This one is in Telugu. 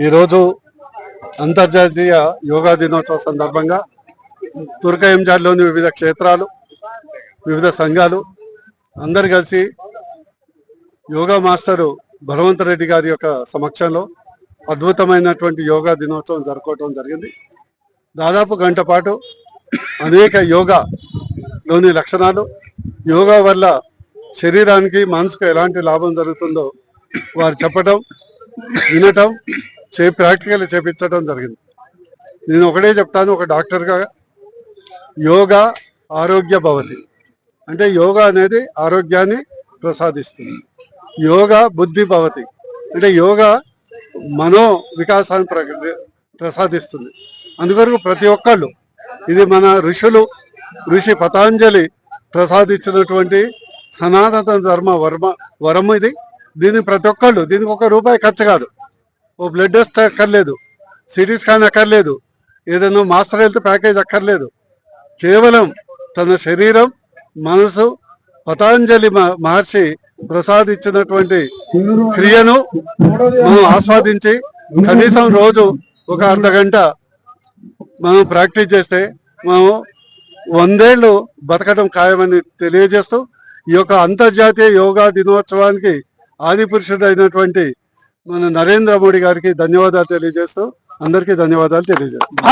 ఈరోజు అంతర్జాతీయ యోగా దినోత్సవ సందర్భంగా తుర్కయంజాడ్లోని వివిధ క్షేత్రాలు, వివిధ సంఘాలు అందరు కలిసి యోగా మాస్టరు బలవంత్ రెడ్డి గారి యొక్క సమక్షంలో అద్భుతమైనటువంటి యోగా దినోత్సవం జరుపుకోవడం జరిగింది. దాదాపు గంట పాటు అనేక యోగాలోని లక్షణాలు, యోగా వల్ల శరీరానికి మనసుకు ఎలాంటి లాభం జరుగుతుందో వారు చెప్పటం, వినటం, ప్రాక్టికల్ చేపించడం జరిగింది. నేను ఒకటే చెప్తాను, ఒక డాక్టర్గా, యోగా ఆరోగ్య భవతి అంటే యోగా అనేది ఆరోగ్యాన్ని ప్రసాదిస్తుంది. యోగా బుద్ధి భవతి అంటే యోగా మనో వికాసాన్ని ప్రసాదిస్తుంది. అందుకొరకు ప్రతి ఒక్కళ్ళు, ఇది మన ఋషి పతాంజలి ప్రసాదించినటువంటి సనాతన ధర్మ వరం ఇది. దీన్ని ప్రతి ఒక్కళ్ళు, దీనికి ₹1 ఖర్చు కాదు, ఓ బ్లడ్ టెస్ట్ అక్కర్లేదు, సిటీ స్కాన్ అక్కర్లేదు, ఏదైనా మాస్టర్ హెల్త్ ప్యాకేజ్ అక్కర్లేదు. కేవలం తన శరీరం, మనసు, పతాంజలి మహర్షి ప్రసాదించినటువంటి క్రియను మనం ఆస్వాదించి కనీసం రోజు ఒక అర్ధగంట మనం ప్రాక్టీస్ చేస్తే మనం 100 ఏళ్ళు బతకడం ఖాయమని తెలియజేస్తూ ఈ యొక్క అంతర్జాతీయ యోగా దినోత్సవానికి ఆది పురుషుడైనటువంటి మన నరేంద్ర మోడీ గారికి ధన్యవాదాలు తెలియజేస్తూ అందరికీ ధన్యవాదాలు తెలియజేస్తాను.